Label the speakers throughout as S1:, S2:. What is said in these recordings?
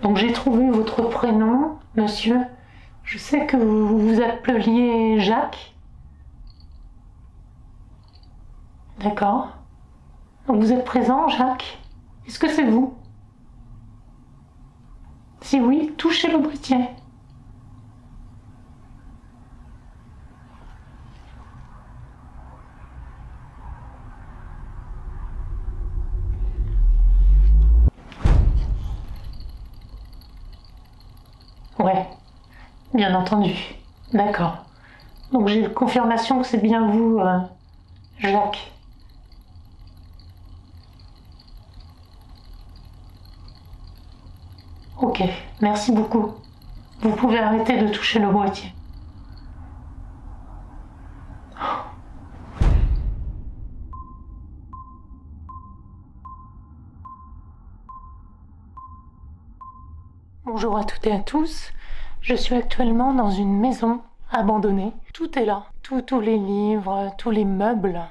S1: Donc j'ai trouvé votre prénom, monsieur. Je sais que vous vous appeliez Jacques. D'accord. Donc vous êtes présent, Jacques? Est-ce que c'est vous? Si oui, touchez le boîtier. Ouais, bien entendu. D'accord. Donc j'ai confirmation que c'est bien vous, Jacques. Ok, merci beaucoup. Vous pouvez arrêter de toucher le boîtier. Bonjour à toutes et à tous. Je suis actuellement dans une maison abandonnée. Tout est là. Tous les livres, tous les meubles.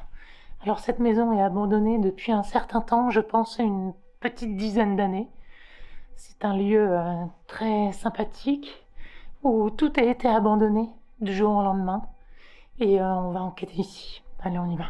S1: Alors cette maison est abandonnée depuis un certain temps, je pense une petite dizaine d'années. C'est un lieu très sympathique où tout a été abandonné du jour au lendemain. Et on va enquêter ici. Allez, on y va.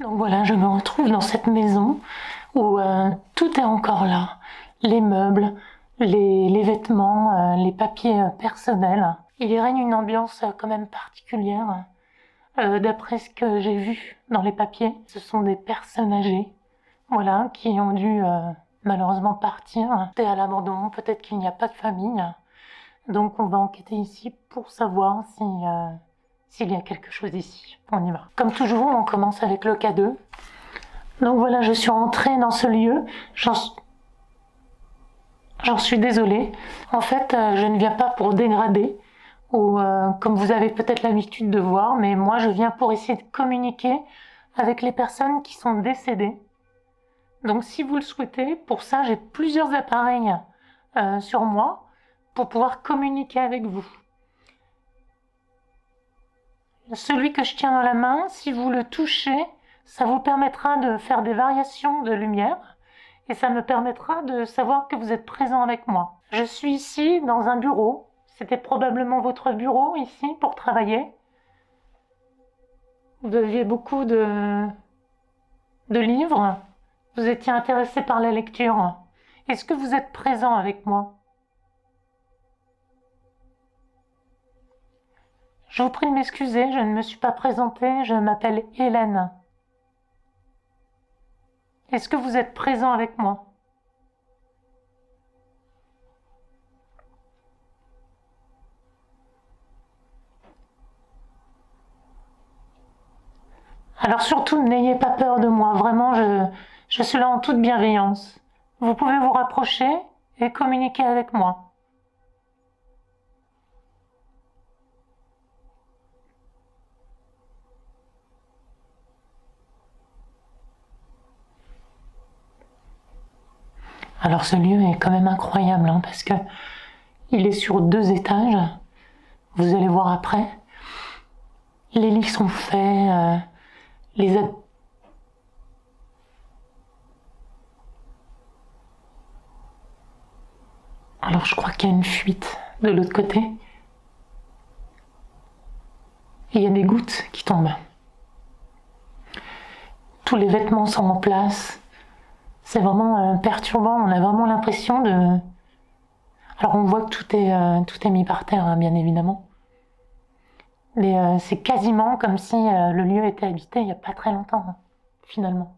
S1: Donc voilà, je me retrouve dans cette maison où tout est encore là. Les meubles, les vêtements, les papiers personnels. Il y règne une ambiance quand même particulière. D'après ce que j'ai vu dans les papiers, ce sont des personnes âgées, voilà, qui ont dû malheureusement partir. C'est à l'abandon, peut-être qu'il n'y a pas de famille. Donc on va enquêter ici pour savoir si s'il y a quelque chose ici. On y va. Comme toujours, on commence avec le K2. Donc voilà, je suis rentrée dans ce lieu. J'en suis désolée. En fait, je ne viens pas pour dégrader, ou comme vous avez peut-être l'habitude de voir, mais moi je viens pour essayer de communiquer avec les personnes qui sont décédées. Donc si vous le souhaitez, pour ça j'ai plusieurs appareils sur moi pour pouvoir communiquer avec vous. Celui que je tiens dans la main, si vous le touchez, ça vous permettra de faire des variations de lumière et ça me permettra de savoir que vous êtes présent avec moi. Je suis ici dans un bureau. C'était probablement votre bureau ici pour travailler. Vous aviez beaucoup de livres. Vous étiez intéressé par la lecture. Est-ce que vous êtes présent avec moi? Je vous prie de m'excuser, je ne me suis pas présentée, je m'appelle Hélène. Est-ce que vous êtes présent avec moi? Alors surtout, n'ayez pas peur de moi, vraiment, je suis là en toute bienveillance. Vous pouvez vous rapprocher et communiquer avec moi. Alors ce lieu est quand même incroyable, hein, parce que il est sur 2 étages. Vous allez voir après. Les lits sont faits, Alors je crois qu'il y a une fuite de l'autre côté. Et il y a des gouttes qui tombent. tous les vêtements sont en place. C'est vraiment perturbant, on a vraiment l'impression de... Alors on voit que tout est mis par terre, hein, bien évidemment. Mais c'est quasiment comme si le lieu était habité il n'y a pas très longtemps, hein, finalement.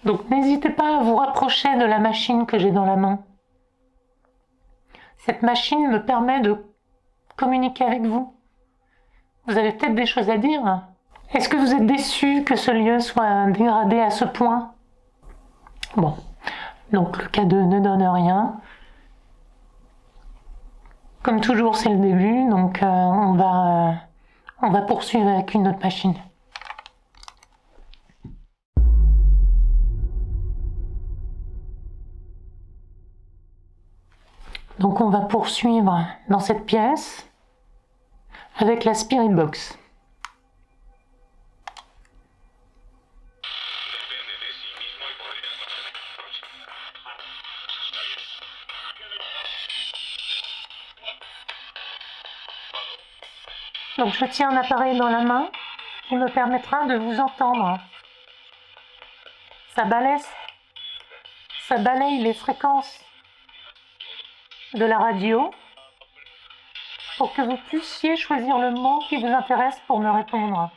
S1: Donc n'hésitez pas à vous rapprocher de la machine que j'ai dans la main. Cette machine me permet de communiquer avec vous. Vous avez peut-être des choses à dire. Est-ce que vous êtes déçu que ce lieu soit dégradé à ce point? Bon, donc le cas 2 ne donne rien. Comme toujours, c'est le début, donc on va poursuivre avec une autre machine. Donc on va poursuivre dans cette pièce avec la Spirit Box. Donc je tiens un appareil dans la main qui me permettra de vous entendre. Ça balaye les fréquences de la radio pour que vous puissiez choisir le mot qui vous intéresse pour me répondre.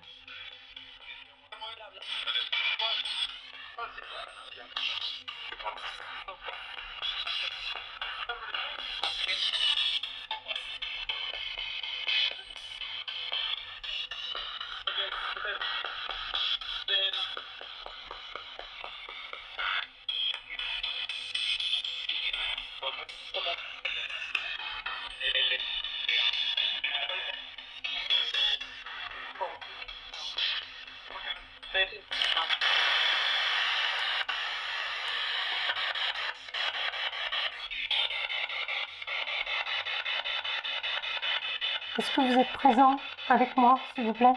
S1: Est-ce que vous êtes présent avec moi, s'il vous plaît?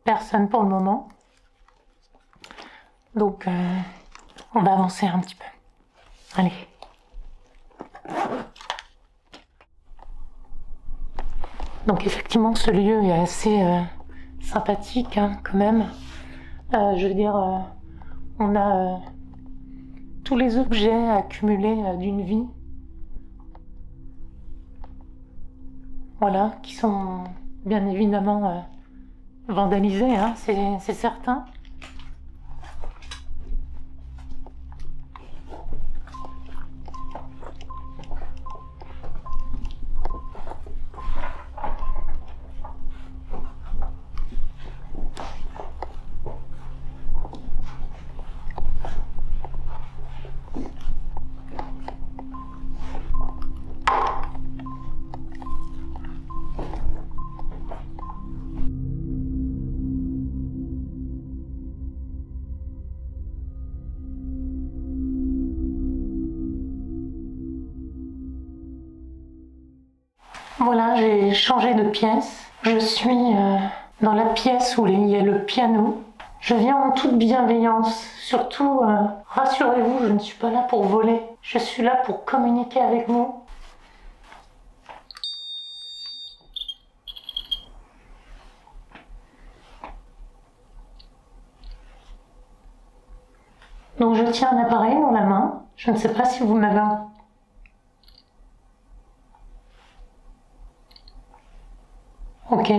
S1: Personne pour le moment. Donc, on va avancer un petit peu. Allez. Donc effectivement, ce lieu est assez sympathique, hein, quand même. Je veux dire, on a tous les objets accumulés d'une vie. Voilà, qui sont bien évidemment vandalisés, hein, c'est certain. Voilà, j'ai changé de pièce. Je suis dans la pièce où il y a le piano. Je viens en toute bienveillance. Surtout, rassurez-vous, je ne suis pas là pour voler. Je suis là pour communiquer avec vous. Donc je tiens un appareil dans la main. Je ne sais pas si vous m'avez... Ok.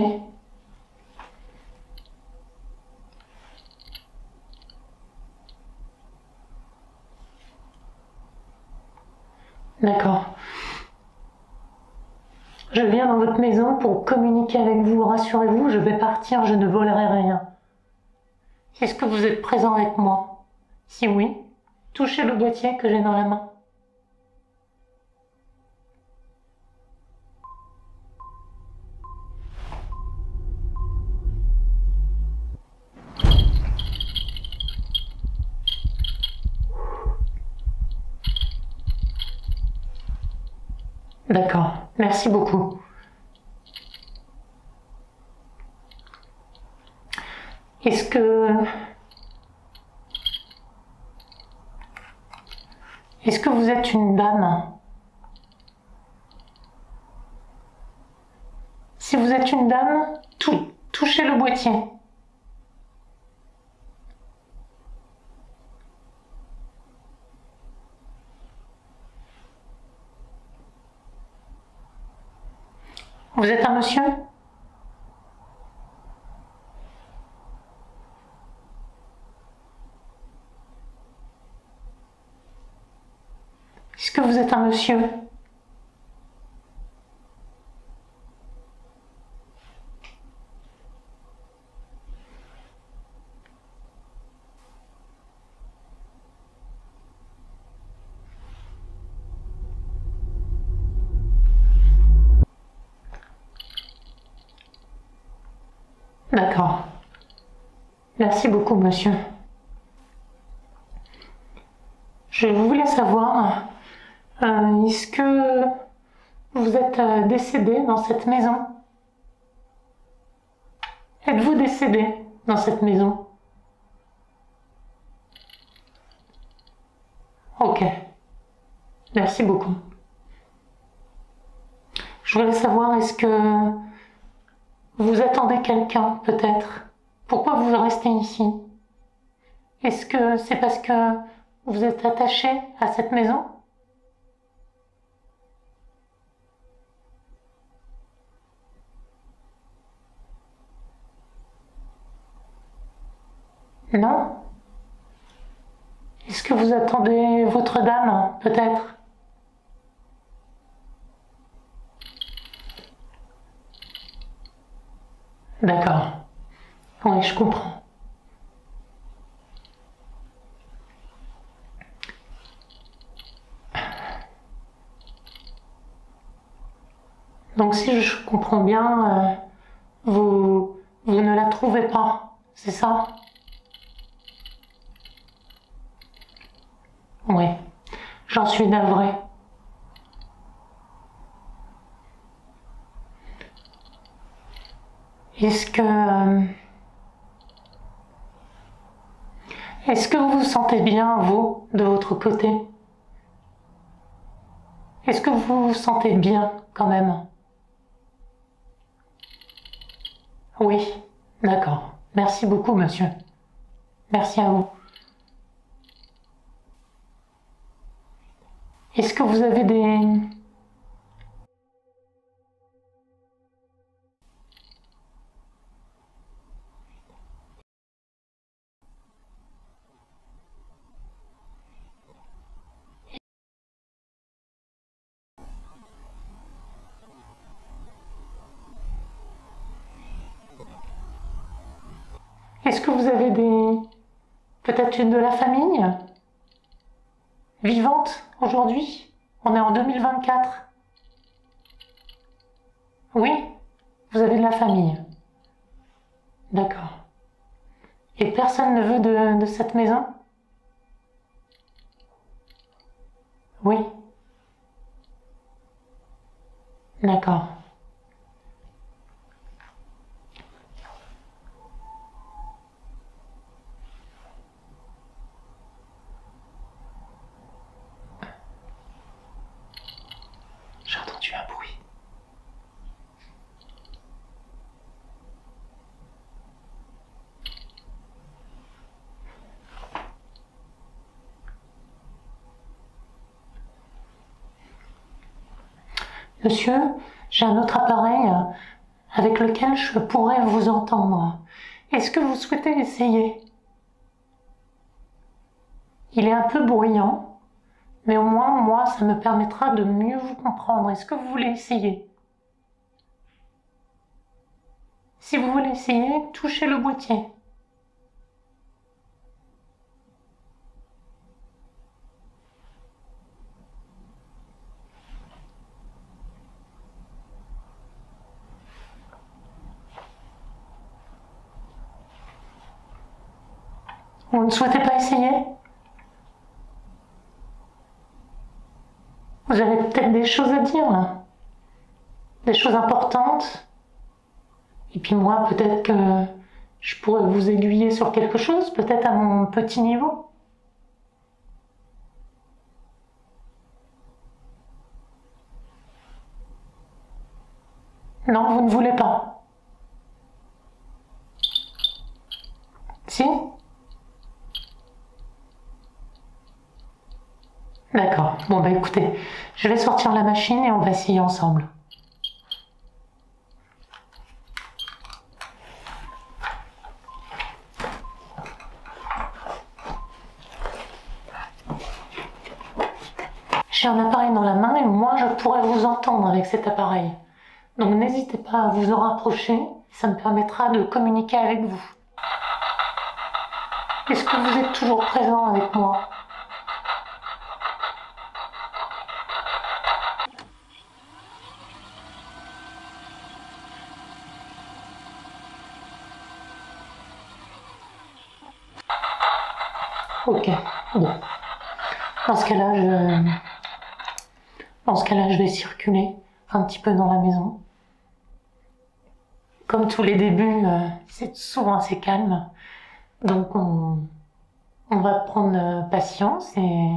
S1: D'accord. Je viens dans votre votre maison pour communiquer avec vous. Rassurez-vous, je vais partir, je ne volerai rien. Est-ce que vous êtes présent avec moi? Si oui, touchez le boîtier que j'ai dans la main. D'accord, merci beaucoup. Est-ce que vous êtes une dame? Si vous êtes une dame, touchez le boîtier. Vous êtes un monsieur? Est-ce que vous êtes un monsieur? D'accord. Merci beaucoup, monsieur. Je voulais savoir, est-ce que vous êtes décédé dans cette maison? Êtes-vous décédé dans cette maison? Ok. Merci beaucoup. Je voulais savoir, est-ce que vous attendez quelqu'un, peut-être? Pourquoi vous restez ici? Est-ce que c'est parce que vous êtes attaché à cette maison? Non? Est-ce que vous attendez votre dame, peut-être? D'accord. Oui, je comprends. Donc si je comprends bien, vous ne la trouvez pas, c'est ça? Oui, j'en suis navrée. Est-ce que vous vous sentez bien, vous, de votre côté? Est-ce que vous vous sentez bien, quand même? Oui, d'accord. Merci beaucoup, monsieur. Merci à vous. Est-ce que vous avez des... Est-ce que vous avez des... peut-être une de la famille vivante aujourd'hui? On est en 2024. Oui, vous avez de la famille. D'accord. Et personne ne veut de cette maison? Oui. D'accord. J'ai entendu un bruit. Monsieur, j'ai un autre appareil avec lequel je pourrais vous entendre. Est-ce que vous souhaitez essayer? Il est un peu bruyant, mais au moins, moi, ça me permettra de mieux vous comprendre. Est-ce que vous voulez essayer? Si vous voulez essayer, touchez le boîtier. Vous ne souhaitez pas essayer? Vous avez peut-être des choses à dire là, des choses importantes. Et puis moi, peut-être que je pourrais vous aiguiller sur quelque chose, peut-être à mon petit niveau. Non, vous ne voulez pas? Si? D'accord. Bon bah écoutez, je vais sortir la machine et on va essayer ensemble. J'ai un appareil dans la main et moi je pourrais vous entendre avec cet appareil. Donc n'hésitez pas à vous en rapprocher, ça me permettra de communiquer avec vous. Est-ce que vous êtes toujours présent avec moi? Ok, bon. Dans ce cas-là, je vais circuler un petit peu dans la maison. Comme tous les débuts, c'est souvent assez calme. Donc on va prendre patience et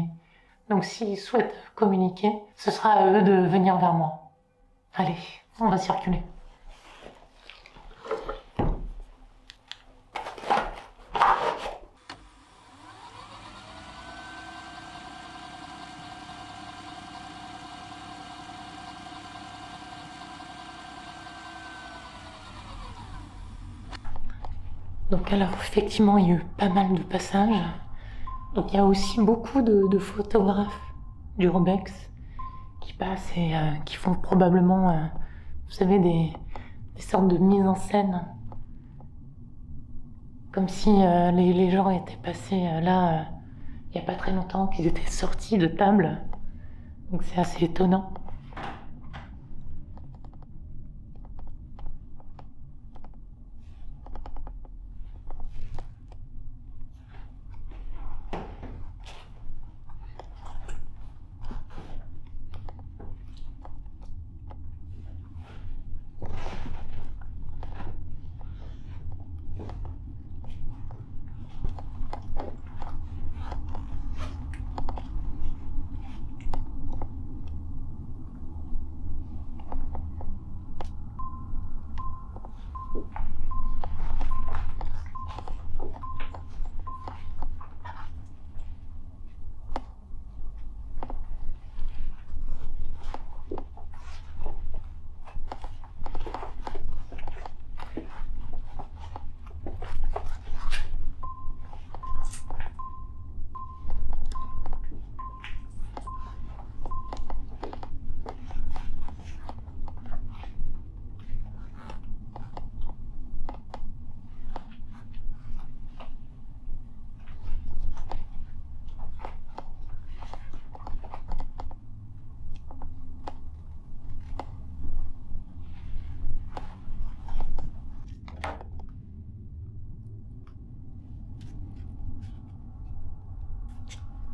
S1: donc s'ils souhaitent communiquer, ce sera à eux de venir vers moi. Allez, on va circuler. Donc alors effectivement il y a eu pas mal de passages. Donc il y a aussi beaucoup de photographes d'urbex qui passent et qui font probablement, vous savez, des sortes de mise en scène. Comme si les gens étaient passés là il n'y a pas très longtemps, qu'ils étaient sortis de table. Donc c'est assez étonnant.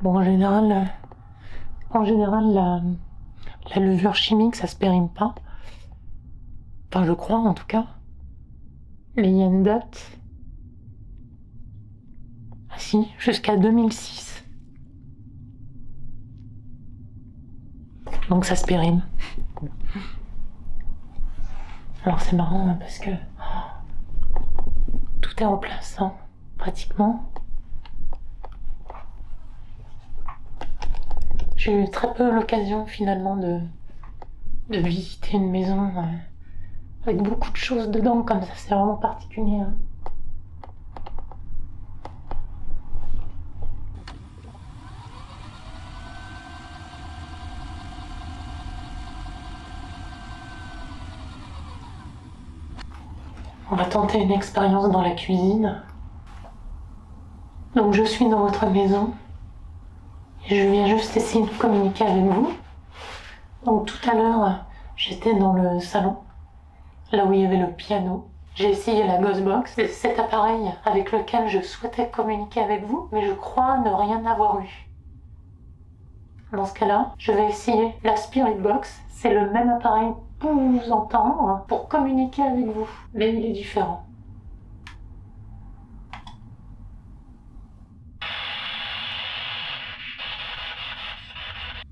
S1: Bon, en général, la levure chimique, ça se périme pas. Enfin, je crois, en tout cas. Mais il y a une date. Ah si, jusqu'à 2006. Donc ça se périme. Alors c'est marrant hein, parce que tout est en place, hein, pratiquement. J'ai eu très peu l'occasion finalement de visiter une maison avec beaucoup de choses dedans comme ça, c'est vraiment particulier. Hein. On va tenter une expérience dans la cuisine. Donc je suis dans votre maison et je viens juste essayer de communiquer avec vous. Donc tout à l'heure, j'étais dans le salon, là où il y avait le piano. J'ai essayé la Ghostbox, c'est cet appareil avec lequel je souhaitais communiquer avec vous, mais je crois ne rien avoir eu. Dans ce cas-là, je vais essayer la Spirit Box. C'est le même appareil pour vous entendre, pour communiquer avec vous, mais il est différent.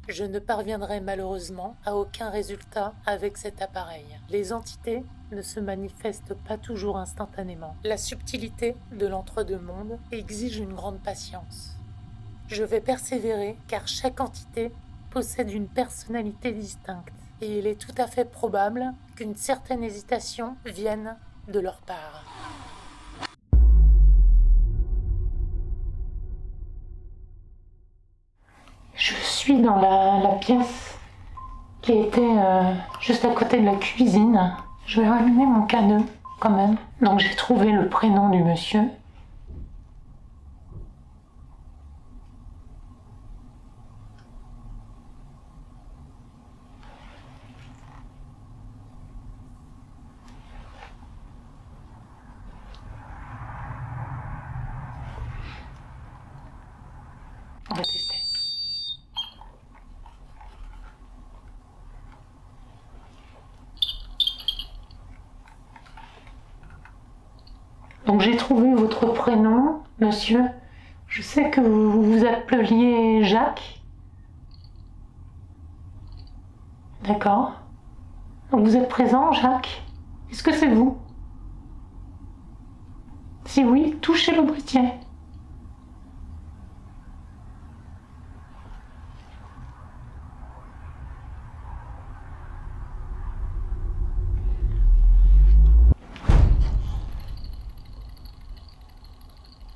S1: Je ne parviendrai malheureusement à aucun résultat avec cet appareil. Les entités ne se manifestent pas toujours instantanément. La subtilité de l'entre-deux-mondes exige une grande patience. Je vais persévérer car chaque entité possède une personnalité distincte et il est tout à fait probable qu'une certaine hésitation vienne de leur part. Je suis dans la pièce qui était juste à côté de la cuisine. Je vais rallumer mon caneux quand même. Donc j'ai trouvé le prénom du monsieur. On va tester. Donc j'ai trouvé votre prénom, monsieur. Je sais que vous vous appeliez Jacques. D'accord. Donc vous êtes présent, Jacques? Est-ce que c'est vous? Si oui, touchez le boîtier.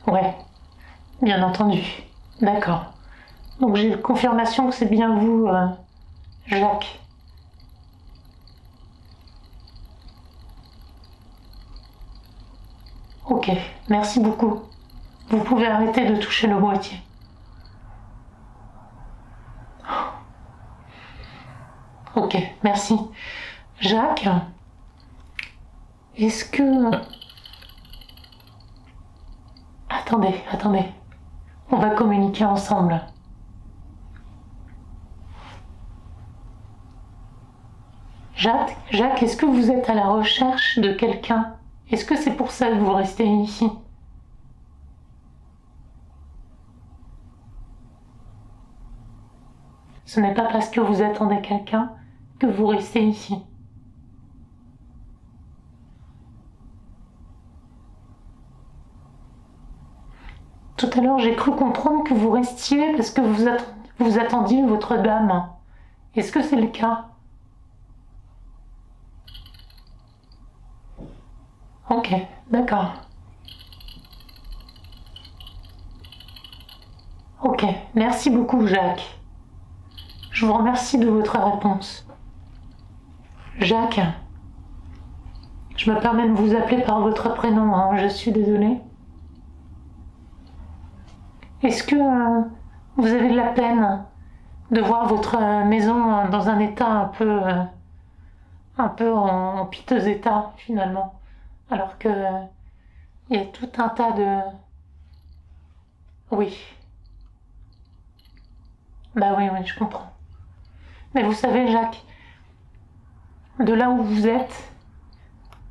S1: Ouais, bien entendu. D'accord. Donc j'ai confirmation que c'est bien vous, Jacques. Ok, merci beaucoup. Vous pouvez arrêter de toucher le boîtier. Ok, merci. Jacques, est-ce que... Attendez. On va communiquer ensemble. Jacques, est-ce que vous êtes à la recherche de quelqu'un? Est-ce que c'est pour ça que vous restez ici? Ce n'est pas parce que vous attendez quelqu'un que vous restez ici. Tout à l'heure, j'ai cru comprendre que vous restiez parce que vous attendiez votre dame. Est-ce que c'est le cas? Ok, d'accord. Ok, merci beaucoup, Jacques. Je vous remercie de votre réponse. Jacques, je me permets de vous appeler par votre prénom, hein, je suis désolée. Est-ce que vous avez de la peine de voir votre maison dans un état un peu en piteux état, finalement, alors que il y a tout un tas de... Oui. Bah oui, je comprends. Mais vous savez, Jacques, de là où vous êtes,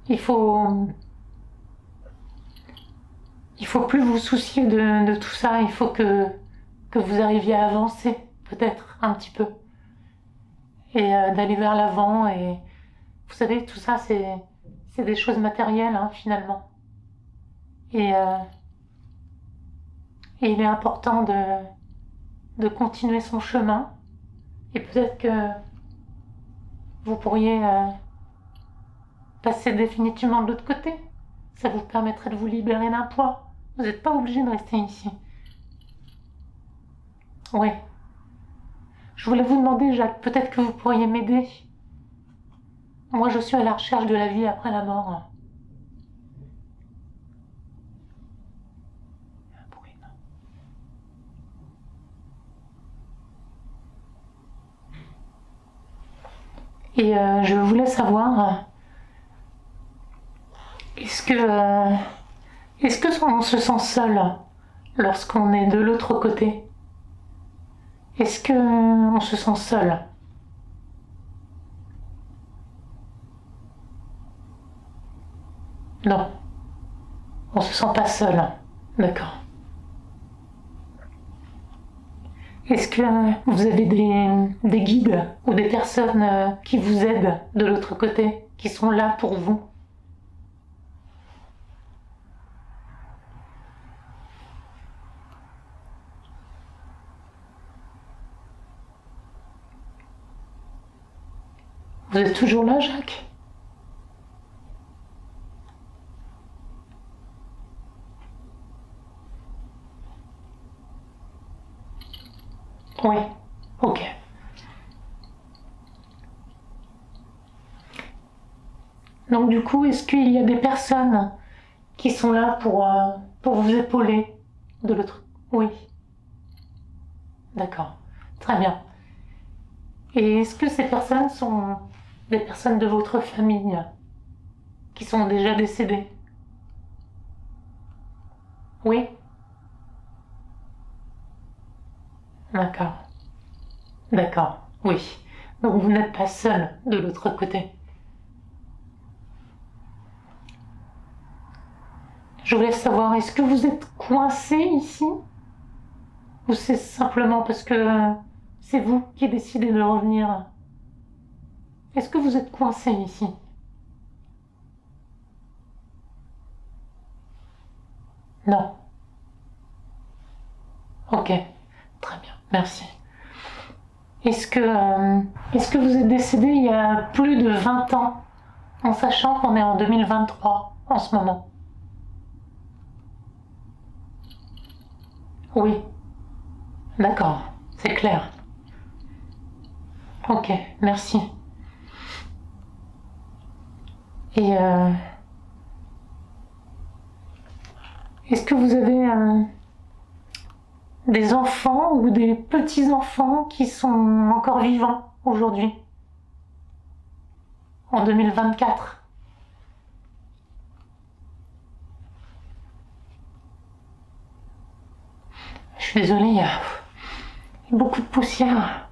S1: il faut plus vous soucier de tout ça. Il faut que vous arriviez à avancer, peut-être, un petit peu. Et d'aller vers l'avant. Et vous savez, tout ça, c'est des choses matérielles, hein, finalement. Et il est important de continuer son chemin. Et peut-être que vous pourriez passer définitivement de l'autre côté. Ça vous permettrait de vous libérer d'un poids. Vous n'êtes pas obligé de rester ici. Oui. Je voulais vous demander, Jacques, peut-être que vous pourriez m'aider. Moi, je suis à la recherche de la vie après la mort. Et je voulais savoir, est-ce que on se sent seul lorsqu'on est de l'autre côté? Est-ce que on se sent seul? Non, on se sent pas seul. D'accord. Est-ce que vous avez des guides ou des personnes qui vous aident de l'autre côté, qui sont là pour vous? Vous êtes toujours là, Jacques? Oui, ok. Donc du coup, est-ce qu'il y a des personnes qui sont là pour vous épauler de l'autre? Oui, d'accord, très bien. Et est-ce que ces personnes sont des personnes de votre famille qui sont déjà décédées? Oui, d'accord, d'accord, oui. Donc vous n'êtes pas seul de l'autre côté. Je voulais savoir, est-ce que vous êtes coincé ici? Ou c'est simplement parce que c'est vous qui décidez de revenir? Est-ce que vous êtes coincé ici? Non. Ok, très bien, merci. Est-ce que vous êtes décédé il y a plus de 20 ans, en sachant qu'on est en 2023 en ce moment? Oui, d'accord, c'est clair. Ok, merci. Et est-ce que vous avez des enfants ou des petits-enfants qui sont encore vivants aujourd'hui, en 2024? Je suis désolée, il y a beaucoup de poussière.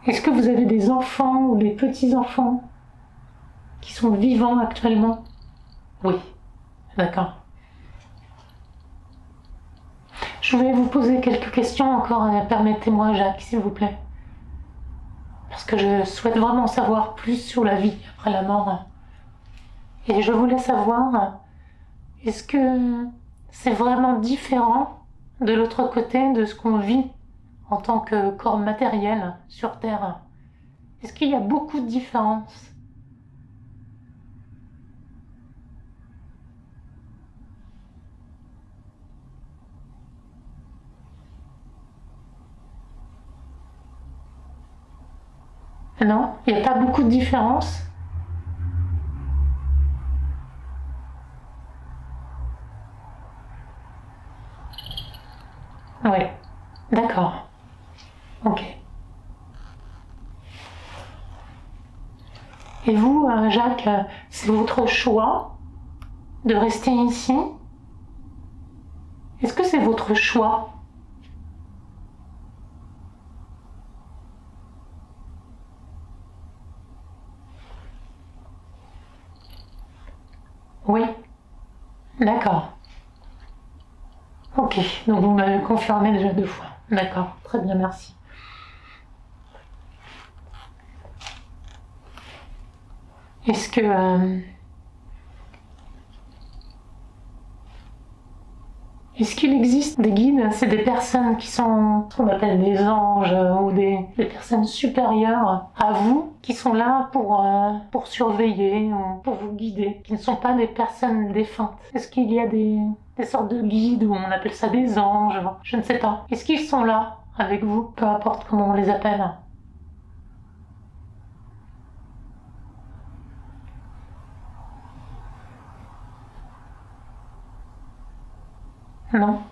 S1: Est-ce que vous avez des enfants ou des petits-enfants qui sont vivants actuellement? Oui, d'accord. Je voulais vous poser quelques questions encore, permettez-moi, Jacques, s'il vous plaît. Parce que je souhaite vraiment savoir plus sur la vie après la mort. Et je voulais savoir, est-ce que c'est vraiment différent de l'autre côté de ce qu'on vit en tant que corps matériel sur Terre? Est-ce qu'il y a beaucoup de différences? Non, il n'y a pas beaucoup de différences. Oui, d'accord. Ok. Et vous, Jacques, c'est votre choix de rester ici? Est-ce que c'est votre choix? Oui, d'accord. Ok, donc vous m'avez confirmé déjà 2 fois. D'accord, très bien, merci. Est-ce que est-ce qu'il existe des guides? C'est des personnes qui sont ce qu'on appelle des anges ou des personnes supérieures à vous qui sont là pour surveiller ou pour vous guider, qui ne sont pas des personnes défuntes. Est-ce qu'il y a des sortes de guides ou on appelle ça des anges? Je ne sais pas. Est-ce qu'ils sont là avec vous, peu importe comment on les appelle? Non?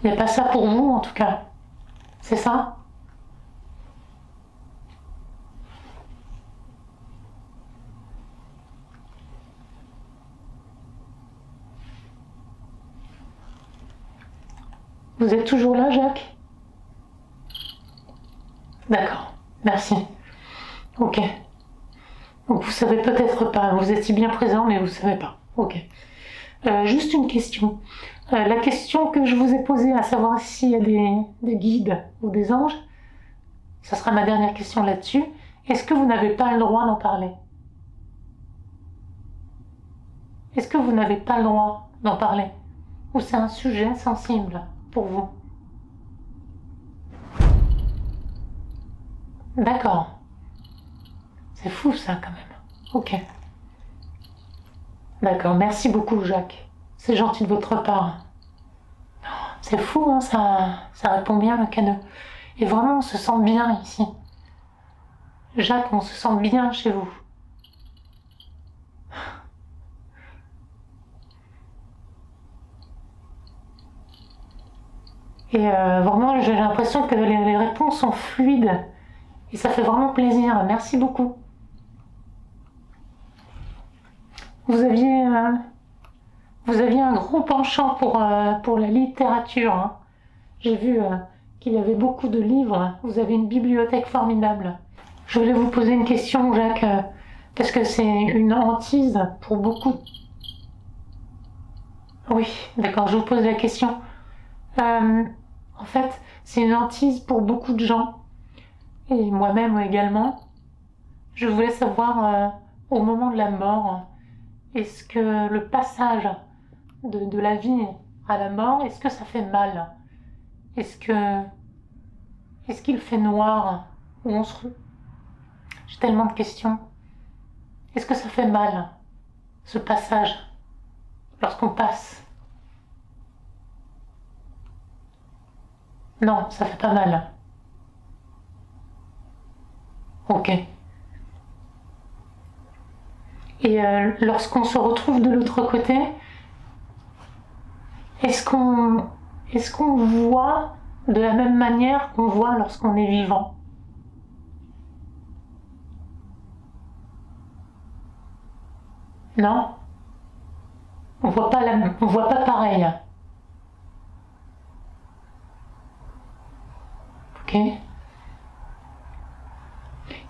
S1: Il n'y a pas ça pour vous, en tout cas. C'est ça? Vous êtes toujours là, Jacques? D'accord, merci. Ok. Donc vous savez peut-être pas, vous étiez bien présent, mais vous savez pas. Ok. Juste une question. La question que je vous ai posée, à savoir s'il y a des guides ou des anges, ça sera ma dernière question là-dessus. Est-ce que vous n'avez pas le droit d'en parler? Est-ce que vous n'avez pas le droit d'en parler? Ou c'est un sujet sensible pour vous? D'accord. C'est fou ça quand même. Ok. D'accord, merci beaucoup Jacques. C'est gentil de votre part. C'est fou, hein, ça répond bien le cadeau. Et vraiment, on se sent bien ici. Jacques, on se sent bien chez vous. Et vraiment, j'ai l'impression que les réponses sont fluides. Et ça fait vraiment plaisir. Merci beaucoup. Vous aviez un gros penchant pour la littérature. Hein. J'ai vu qu'il y avait beaucoup de livres. Vous avez une bibliothèque formidable. Je voulais vous poser une question, Jacques, parce que c'est une hantise pour beaucoup. Oui, d'accord, je vous pose la question. En fait, c'est une hantise pour beaucoup de gens, et moi-même également. Je voulais savoir, au moment de la mort, est-ce que le passage de la vie à la mort, est-ce que ça fait mal? Est-ce qu'il fait noir? Ou J'ai tellement de questions. Est-ce que ça fait mal, ce passage, lorsqu'on passe? Non, ça fait pas mal. Ok. Et lorsqu'on se retrouve de l'autre côté, est-ce qu'on voit de la même manière qu'on voit lorsqu'on est vivant? Non? On voit pas pareil. Ok?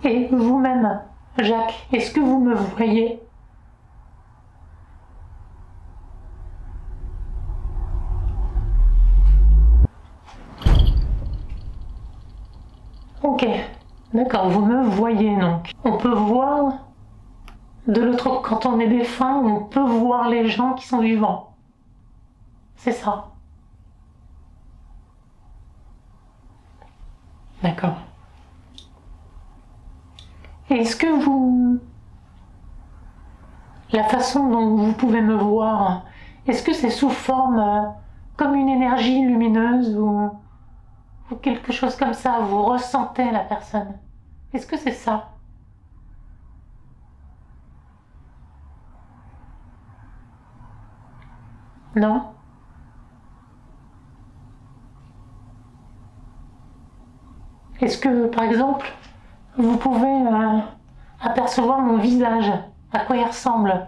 S1: Et vous-même, Jacques, est-ce que vous me voyez? Ok, d'accord, vous me voyez donc. On peut voir de l'autre, quand on est défunt, on peut voir les gens qui sont vivants. C'est ça. D'accord. Est-ce que la façon dont vous pouvez me voir, est-ce que c'est sous forme comme une énergie lumineuse ou quelque chose comme ça, vous ressentez la personne? Est-ce que c'est ça? Non? Est-ce que, par exemple, vous pouvez apercevoir mon visage, à quoi il ressemble?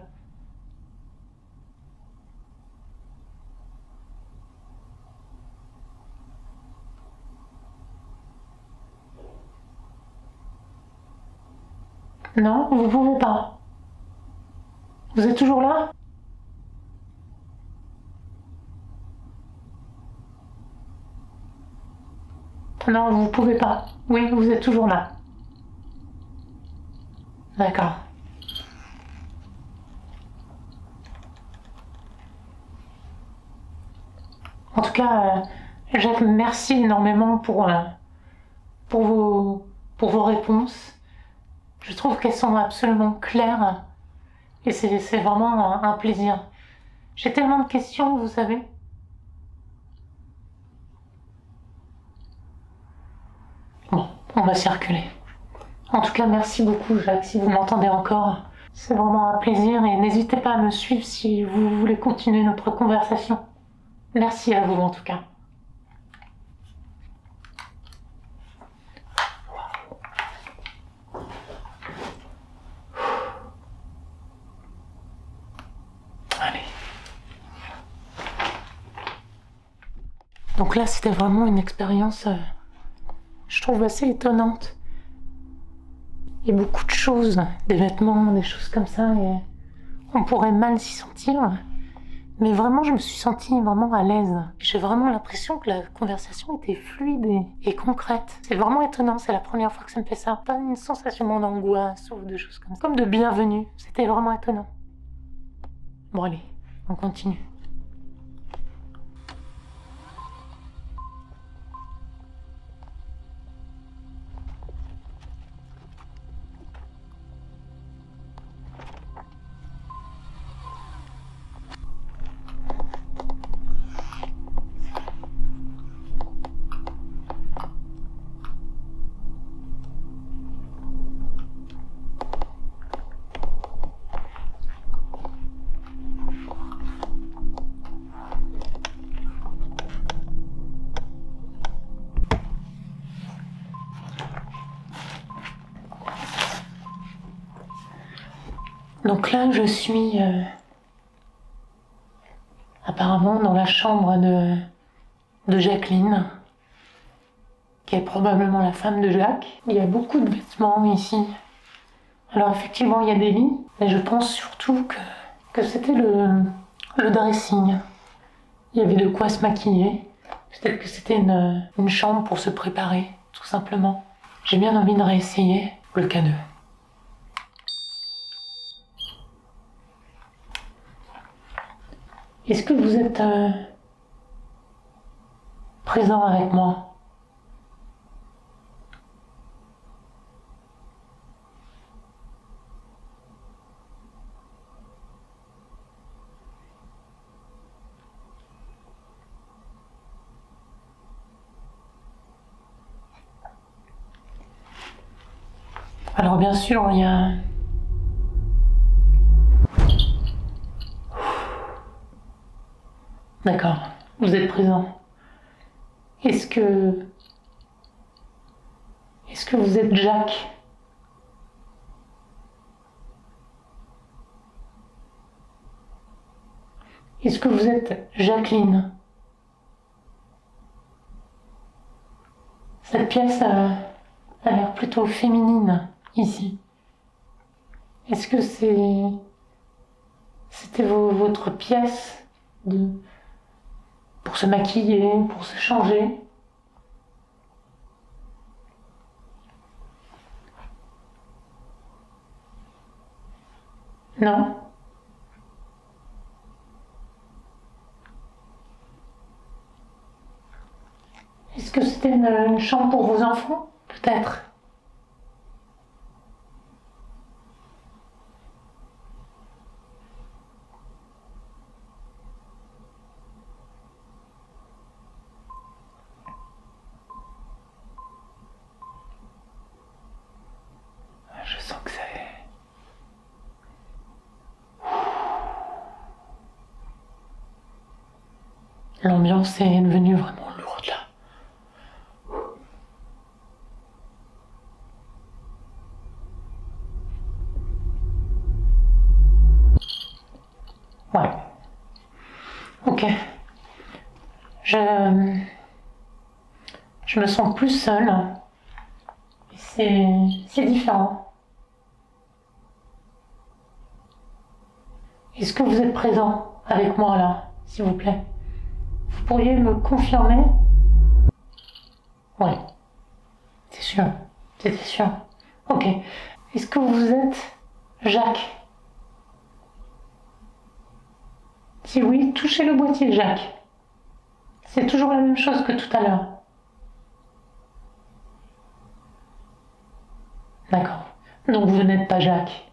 S1: Non, vous pouvez pas. Vous êtes toujours là? Non, vous pouvez pas. Oui, vous êtes toujours là. D'accord. En tout cas, Jacques, merci énormément pour vos réponses. Je trouve qu'elles sont absolument claires et c'est vraiment un plaisir. J'ai tellement de questions, vous savez. Bon, on va circuler. En tout cas, merci beaucoup, Jacques, si vous m'entendez encore. C'est vraiment un plaisir et n'hésitez pas à me suivre si vous voulez continuer notre conversation. Merci à vous, en tout cas. Donc là, c'était vraiment une expérience, je trouve, assez étonnante. Il y a beaucoup de choses, des vêtements, des choses comme ça, et on pourrait mal s'y sentir. Mais vraiment, je me suis sentie vraiment à l'aise. J'ai vraiment l'impression que la conversation était fluide et concrète. C'est vraiment étonnant, c'est la première fois que ça me fait ça. Pas une sensation d'angoisse ou de choses comme ça. Comme de bienvenue, c'était vraiment étonnant. Bon allez, on continue. Donc là, je suis apparemment dans la chambre de Jacqueline, qui est probablement la femme de Jacques. Il y a beaucoup de vêtements ici. Alors effectivement, il y a des lits, mais je pense surtout que c'était le dressing. Il y avait de quoi se maquiller. Peut-être que c'était une chambre pour se préparer, tout simplement. J'ai bien envie de réessayer le K2. Est-ce que vous êtes présent avec moi? Alors bien sûr, il y a... D'accord, vous êtes présent. Est-ce que vous êtes Jacques? Est-ce que vous êtes Jacqueline? Cette pièce a l'air plutôt féminine ici. Est-ce que c'était votre pièce pour se maquiller, pour se changer? Non? Est-ce que c'était une chambre pour vos enfants? Peut-être. Je sens que c'est... L'ambiance est devenue vraiment lourde là. Ouais. Ok. Je me sens plus seule. C'est différent. Est-ce que vous êtes présent avec moi là, s'il vous plaît? Vous pourriez me confirmer? Oui, c'est sûr. C'était sûr. Ok. Est-ce que vous êtes Jacques? Si oui, touchez le boîtier, Jacques. C'est toujours la même chose que tout à l'heure. D'accord. Donc vous n'êtes pas Jacques.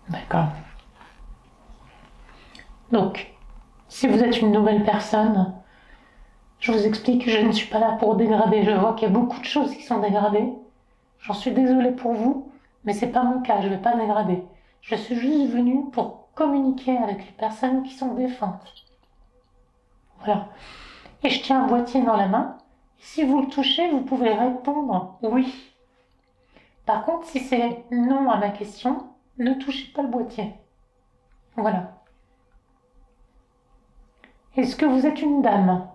S1: D'accord. Donc, si vous êtes une nouvelle personne, je vous explique que je ne suis pas là pour dégrader. Je vois qu'il y a beaucoup de choses qui sont dégradées. J'en suis désolée pour vous, mais c'est pas mon cas, je vais pas dégrader. Je suis juste venue pour communiquer avec les personnes qui sont défuntes. Voilà. Et je tiens un boîtier dans la main. Si vous le touchez, vous pouvez répondre oui. Par contre, si c'est non à ma question, ne touchez pas le boîtier. Voilà. Est-ce que vous êtes une dame?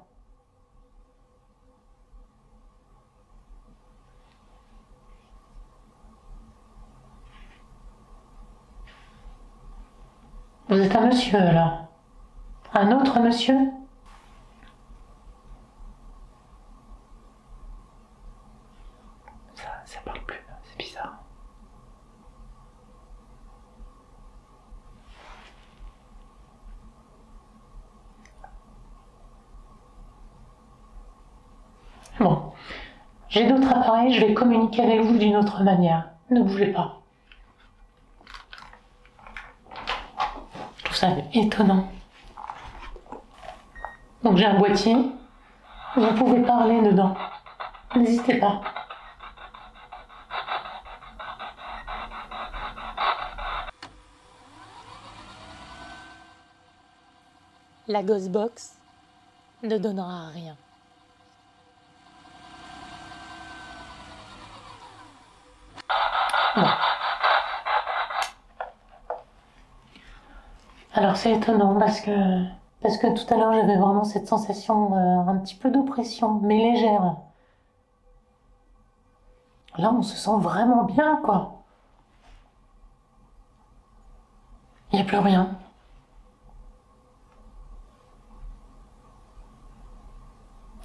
S1: Vous êtes un monsieur alors? Un autre monsieur? Ça parle plus, c'est bizarre. Bon, j'ai d'autres appareils, je vais communiquer avec vous d'une autre manière. Ne bougez pas. Je trouve ça étonnant. Donc j'ai un boîtier, vous pouvez parler dedans. N'hésitez pas. La Ghostbox ne donnera rien. Bon. Alors c'est étonnant parce que tout à l'heure j'avais vraiment cette sensation un petit peu d'oppression, mais légère. Là on se sent vraiment bien quoi. Il n'y a plus rien.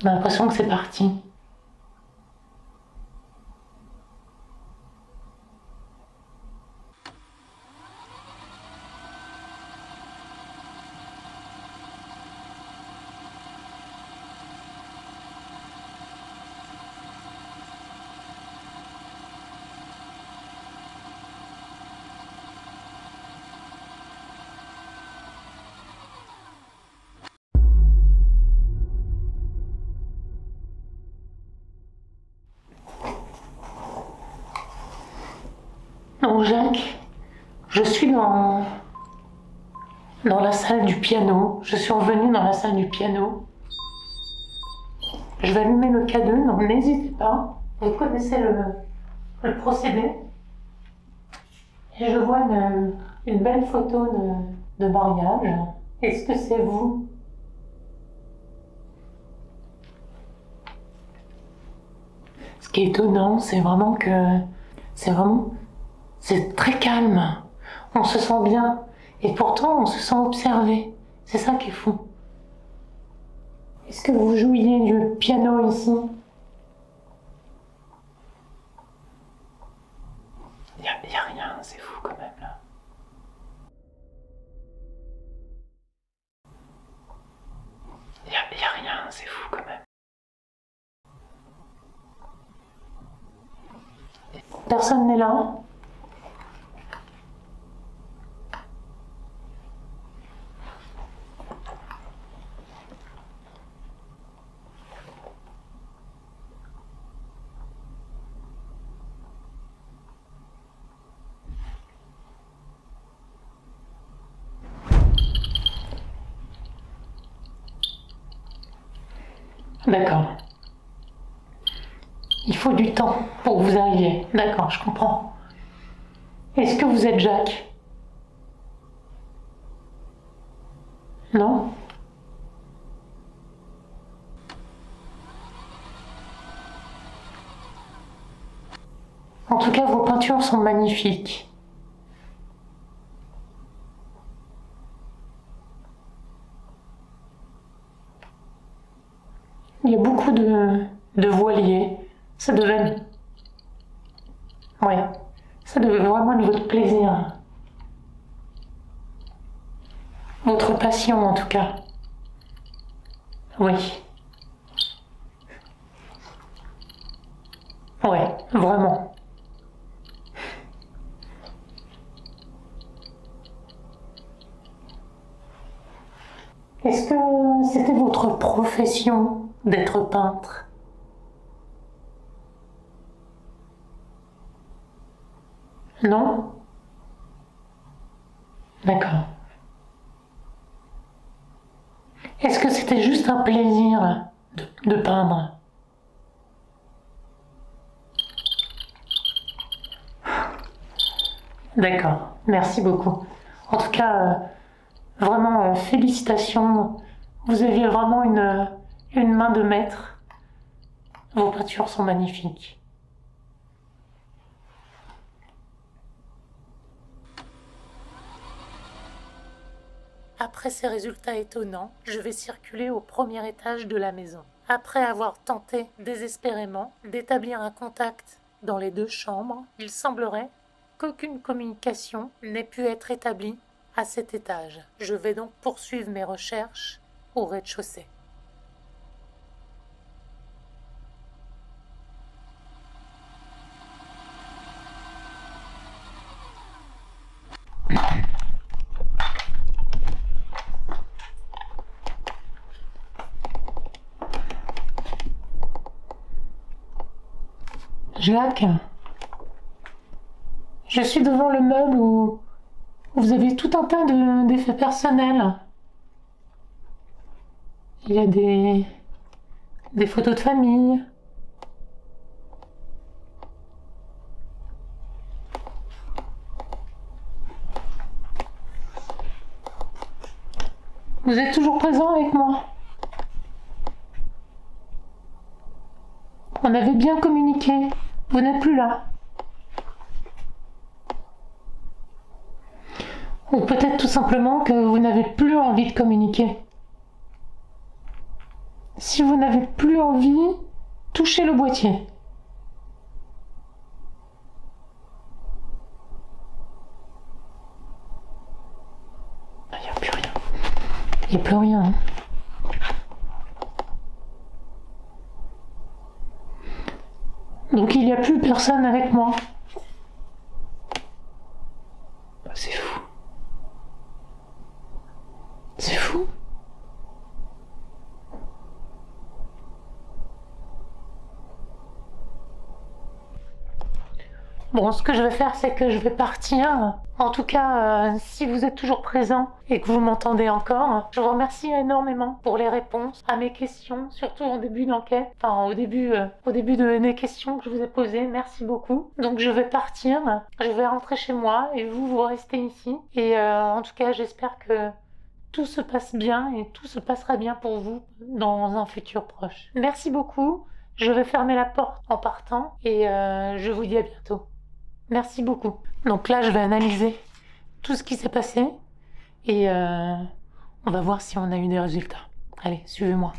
S1: On a l'impression que c'est parti. Donc Jacques, je suis dans la salle du piano. Je suis revenue dans la salle du piano. Je vais allumer le K2, donc n'hésitez pas. Vous connaissez le procédé. Et je vois une belle photo de mariage. Est-ce que c'est vous? Ce qui est étonnant, c'est vraiment que c'est très calme. On se sent bien. Et pourtant, on se sent observé. C'est ça qui est fou. Est-ce que vous jouiez du piano ici? Il y a rien, c'est fou quand même là. Il y a rien, c'est fou quand même. Personne n'est là? D'accord. Il faut du temps pour que vous arriviez. D'accord, je comprends. Est-ce que vous êtes Jacques? Non? En tout cas, vos peintures sont magnifiques. Il y a beaucoup de voiliers. Ça devait... Ouais, ça devait vraiment être votre plaisir. Votre passion, en tout cas. Oui. Ouais, vraiment. Est-ce que c'était votre profession d'être peintre? Non? D'accord. Est-ce que c'était juste un plaisir de peindre? D'accord, merci beaucoup. En tout cas, vraiment félicitations. Vous aviez vraiment une main de maître. Vos peintures sont magnifiques. Après ces résultats étonnants, je vais circuler au premier étage de la maison. Après avoir tenté désespérément d'établir un contact dans les 2 chambres, il semblerait qu'aucune communication n'ait pu être établie à cet étage. Je vais donc poursuivre mes recherches au rez-de-chaussée. Jacques, je suis devant le meuble où vous avez tout un tas d'effets personnels. Il y a des photos de famille. Vous êtes toujours présent avec moi. On avait bien communiqué. Vous n'êtes plus là. Ou peut-être tout simplement que vous n'avez plus envie de communiquer. Si vous n'avez plus envie, touchez le boîtier. Il n'y a plus rien. Il n'y a plus rien. Hein. Donc il n'y a plus personne avec moi. C'est fou. C'est fou. Bon, ce que je vais faire, c'est que je vais partir. En tout cas, si vous êtes toujours présent et que vous m'entendez encore, je vous remercie énormément pour les réponses à mes questions, surtout au début d'enquête, enfin au début des questions que je vous ai posées. Merci beaucoup. Donc je vais partir, je vais rentrer chez moi et vous restez ici. Et en tout cas, j'espère que tout se passe bien et tout se passera bien pour vous dans un futur proche. Merci beaucoup. Je vais fermer la porte en partant et je vous dis à bientôt. Merci beaucoup. Donc là, je vais analyser tout ce qui s'est passé et on va voir si on a eu des résultats. Allez, suivez-moi.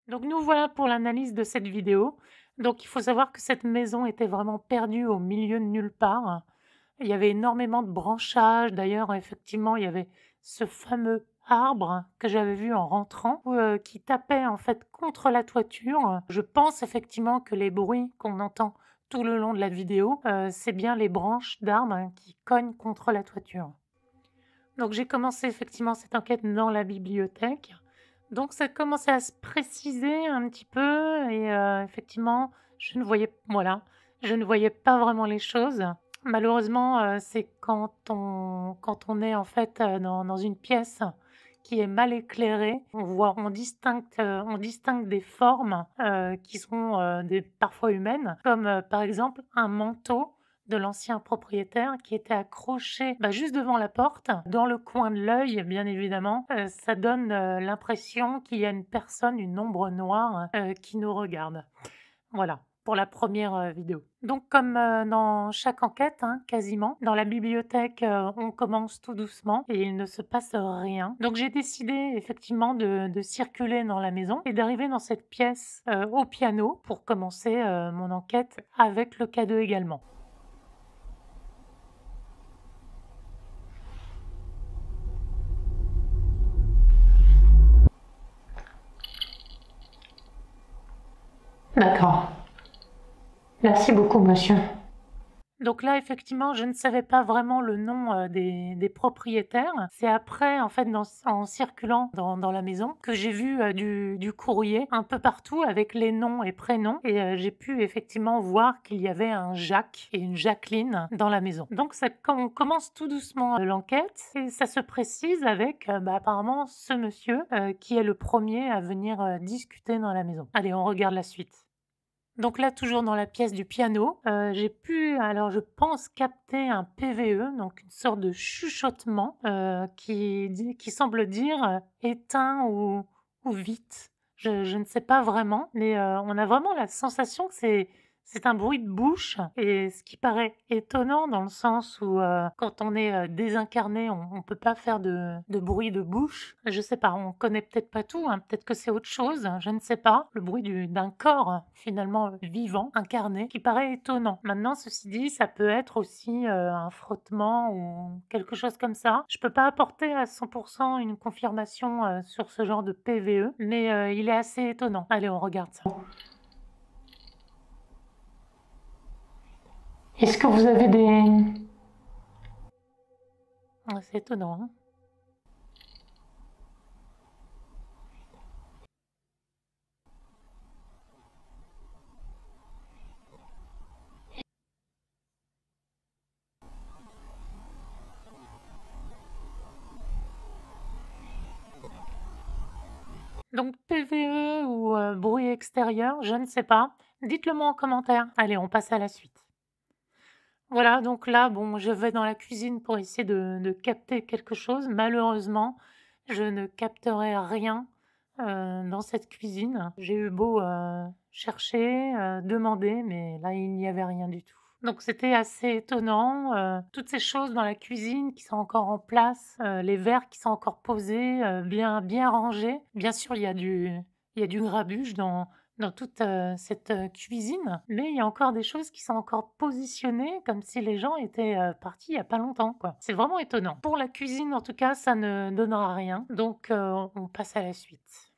S1: Donc nous voilà pour l'analyse de cette vidéo. Donc il faut savoir que cette maison était vraiment perdue au milieu de nulle part. Il y avait énormément de branchages. D'ailleurs, effectivement, il y avait ce fameux arbre que j'avais vu en rentrant qui tapait en fait contre la toiture. Je pense effectivement que les bruits qu'on entend tout le long de la vidéo, c'est bien les branches d'arbres qui cognent contre la toiture. Donc j'ai commencé effectivement cette enquête dans la bibliothèque. Donc ça commençait à se préciser un petit peu et effectivement, je ne voyais pas vraiment les choses. Malheureusement, c'est quand on est en fait dans une pièce qui est mal éclairée, on distingue des formes qui sont parfois humaines, comme par exemple un manteau de l'ancien propriétaire qui était accroché juste devant la porte, dans le coin de l'œil, bien évidemment. Ça donne l'impression qu'il y a une personne, une ombre noire qui nous regarde. Voilà, pour la première vidéo. Donc comme dans chaque enquête, quasiment, dans la bibliothèque, on commence tout doucement et il ne se passe rien. Donc j'ai décidé effectivement de circuler dans la maison et d'arriver dans cette pièce au piano pour commencer mon enquête avec le K2 également. D'accord. Merci beaucoup, monsieur. Donc là, effectivement, je ne savais pas vraiment le nom des propriétaires. C'est après, en fait, en circulant dans la maison, que j'ai vu du courrier un peu partout avec les noms et prénoms. Et j'ai pu effectivement voir qu'il y avait un Jacques et une Jacqueline dans la maison. Donc on commence tout doucement l'enquête et ça se précise avec apparemment ce monsieur qui est le premier à venir discuter dans la maison. Allez, on regarde la suite. Donc là, toujours dans la pièce du piano, j'ai pu, alors je pense, capter un PVE, donc une sorte de chuchotement, qui semble dire, «Éteins» ou «Vite». Je ne sais pas vraiment, mais on a vraiment la sensation que c'est un bruit de bouche et ce qui paraît étonnant dans le sens où, quand on est, désincarné, on peut pas faire de bruit de bouche. Je sais pas, on connaît peut-être pas tout, hein, peut-être que c'est autre chose, hein, je ne sais pas. Le bruit d'un corps, finalement, vivant, incarné, qui paraît étonnant. Maintenant, ceci dit, ça peut être aussi, un frottement ou quelque chose comme ça. Je peux pas apporter à 100 une confirmation, sur ce genre de PVE, mais il est assez étonnant. Allez, on regarde ça. Est-ce que vous avez des... Ah, c'est étonnant, hein. Donc PVE ou bruit extérieur, je ne sais pas. Dites-le moi en commentaire. Allez, on passe à la suite. Voilà, donc là, bon, je vais dans la cuisine pour essayer de capter quelque chose. Malheureusement, je ne capterai rien dans cette cuisine. J'ai eu beau chercher, demander, mais là, il n'y avait rien du tout. Donc c'était assez étonnant, toutes ces choses dans la cuisine qui sont encore en place, les verres qui sont encore posés, bien rangés. Bien sûr, il y a du grabuge dans toute, cette, cuisine, mais il y a encore des choses qui sont encore positionnées comme si les gens étaient, partis il y a pas longtemps, quoi. C'est vraiment étonnant. Pour la cuisine, en tout cas, ça ne donnera rien, donc on passe à la suite.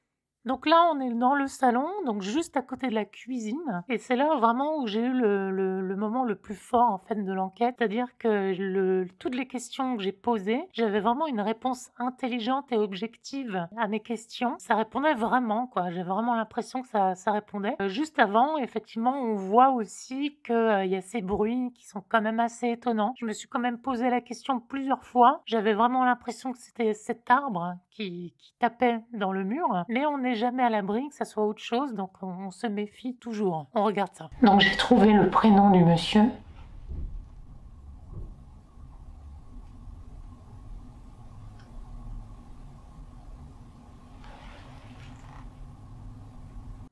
S1: Donc là, on est dans le salon, donc juste à côté de la cuisine et c'est là vraiment où j'ai eu le moment le plus fort, en fait, de l'enquête. C'est-à-dire que toutes les questions que j'ai posées, j'avais vraiment une réponse intelligente et objective à mes questions. Ça répondait vraiment, quoi. J'avais vraiment l'impression que ça répondait. Juste avant, effectivement, on voit aussi qu'il y a ces bruits qui sont quand même assez étonnants. Je me suis quand même posé la question plusieurs fois. J'avais vraiment l'impression que c'était cet arbre qui tapait dans le mur, mais on n'est jamais à l'abri que ça soit autre chose, donc on se méfie toujours. On regarde ça. Donc j'ai trouvé le prénom du monsieur.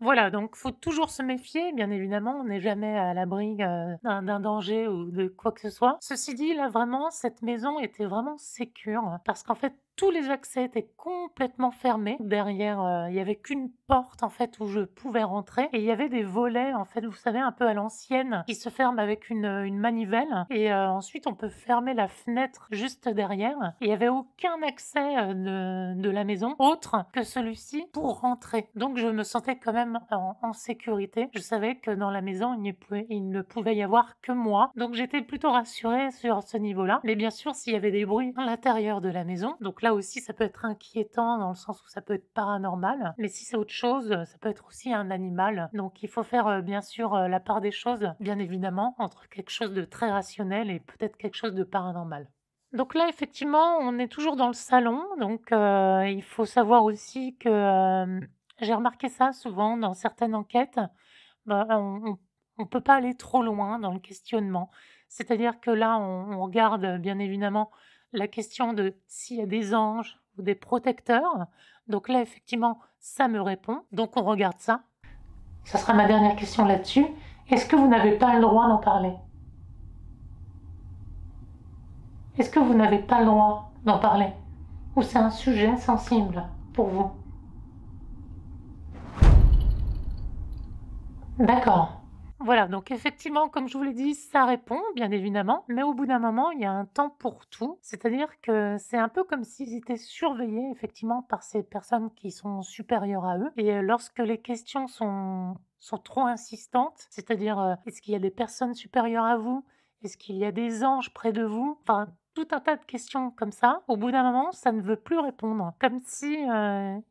S1: Voilà, donc faut toujours se méfier, bien évidemment, on n'est jamais à l'abri, d'un danger ou de quoi que ce soit. Ceci dit, là, vraiment, cette maison était vraiment sécure parce qu'en fait, tous les accès étaient complètement fermés. Derrière, il y avait qu'une porte, en fait, où je pouvais rentrer et il y avait des volets, en fait, vous savez, un peu à l'ancienne, qui se ferment avec une manivelle et ensuite on peut fermer la fenêtre juste derrière et il y avait aucun accès, de la maison autre que celui-ci pour rentrer. Donc je me sentais quand même en sécurité. Je savais que dans la maison, il ne pouvait y avoir que moi. Donc j'étais plutôt rassurée sur ce niveau-là. Mais bien sûr, s'il y avait des bruits à l'intérieur de la maison, donc là aussi, ça peut être inquiétant dans le sens où ça peut être paranormal. Mais si c'est autre chose, ça peut être aussi un animal. Donc il faut faire bien sûr la part des choses, bien évidemment, entre quelque chose de très rationnel et peut-être quelque chose de paranormal. Donc là, effectivement, on est toujours dans le salon, donc il faut savoir aussi que, j'ai remarqué ça souvent dans certaines enquêtes, bah, on peut pas aller trop loin dans le questionnement. C'est-à-dire que là, on regarde, bien évidemment, la question de s'il y a des anges ou des protecteurs. Donc là, effectivement, ça me répond, donc on regarde ça. Ça sera ma dernière question là-dessus. Est-ce que vous n'avez pas le droit d'en parler? Est-ce que vous n'avez pas le droit d'en parler? Ou c'est un sujet sensible pour vous? D'accord. Voilà, donc effectivement, comme je vous l'ai dit, ça répond, bien évidemment, mais au bout d'un moment, il y a un temps pour tout. C'est-à-dire que c'est un peu comme s'ils étaient surveillés, effectivement, par ces personnes qui sont supérieures à eux. Et lorsque les questions sont trop insistantes, c'est-à-dire, est-ce qu'il y a des personnes supérieures à vous? Est-ce qu'il y a des anges près de vous? Enfin, tout un tas de questions comme ça. Au bout d'un moment, ça ne veut plus répondre, comme si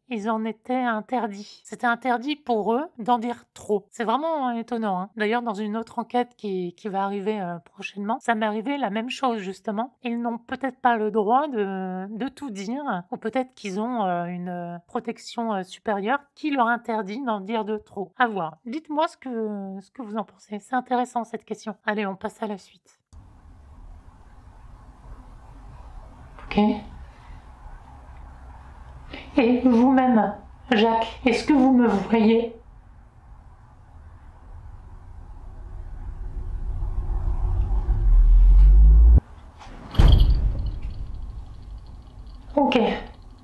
S1: ils en étaient interdits. C'était interdit pour eux d'en dire trop. C'est vraiment étonnant, hein. D'ailleurs, dans une autre enquête qui va arriver prochainement, ça m'est arrivé la même chose justement. Ils n'ont peut-être pas le droit de tout dire, ou peut-être qu'ils ont une protection supérieure qui leur interdit d'en dire de trop. À voir. Dites-moi ce que vous en pensez. C'est intéressant cette question. Allez, on passe à la suite. Ok. Et vous-même, Jacques, est-ce que vous me voyez? Ok,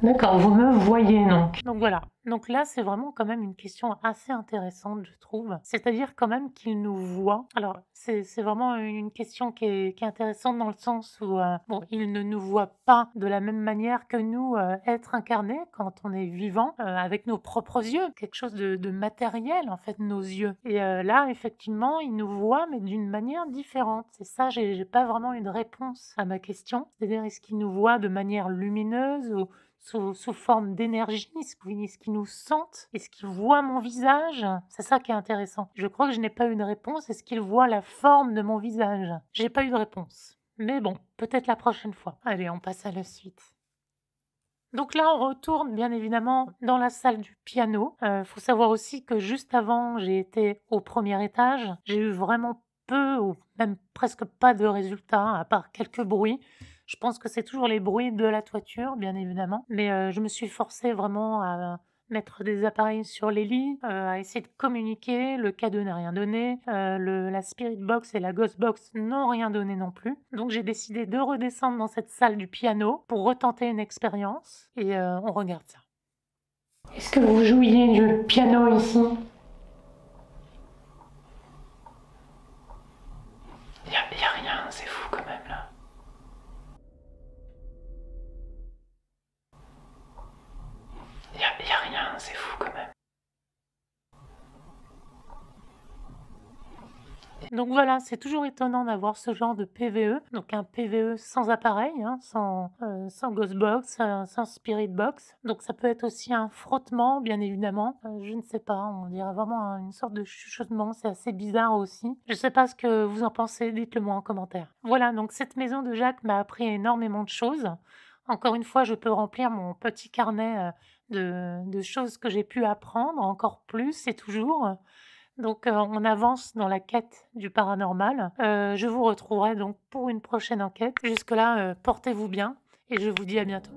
S1: d'accord, vous me voyez donc. Donc voilà, donc là c'est vraiment quand même une question assez intéressante je trouve. C'est-à-dire quand même qu'il nous voit. Alors c'est vraiment une question qui est intéressante dans le sens où bon, il ne nous voit pas de la même manière que nous être incarnés quand on est vivant avec nos propres yeux, quelque chose de matériel en fait nos yeux. Et là effectivement il nous voit mais d'une manière différente. C'est ça, j'ai pas vraiment une réponse à ma question. C'est-à-dire est-ce qu'il nous voit de manière lumineuse ou sous forme d'énergie? Est-ce qu'ils nous sentent? Est-ce qu'ils voient mon visage? C'est ça qui est intéressant. Je crois que je n'ai pas eu une réponse. Est-ce qu'ils voient la forme de mon visage? J'ai pas eu de réponse. Mais bon, peut-être la prochaine fois. Allez, on passe à la suite. Donc là, on retourne bien évidemment dans la salle du piano. Faut savoir aussi que juste avant, j'ai été au premier étage. J'ai eu vraiment peu ou même presque pas de résultats, à part quelques bruits. Je pense que c'est toujours les bruits de la toiture, bien évidemment. Mais je me suis forcée vraiment à mettre des appareils sur les lits, à essayer de communiquer. Le K2 n'a rien donné. La Spirit Box et la Ghost Box n'ont rien donné non plus. Donc j'ai décidé de redescendre dans cette salle du piano pour retenter une expérience. Et on regarde ça. Est-ce que vous jouiez du piano ici? Y a rien, c'est fou quand même là. Y a rien, c'est fou quand même. Donc voilà, c'est toujours étonnant d'avoir ce genre de PVE, donc un PVE sans appareil, hein, sans Ghostbox, sans Spirit Box. Donc ça peut être aussi un frottement, bien évidemment. Je ne sais pas, on dirait vraiment une sorte de chuchotement, c'est assez bizarre aussi. Je ne sais pas ce que vous en pensez, dites-le moi en commentaire. Voilà, donc cette maison de Jacques m'a appris énormément de choses. Encore une fois, je peux remplir mon petit carnet de choses que j'ai pu apprendre, encore plus et toujours. Donc on avance dans la quête du paranormal. Je vous retrouverai donc pour une prochaine enquête. Jusque-là, portez-vous bien et je vous dis à bientôt.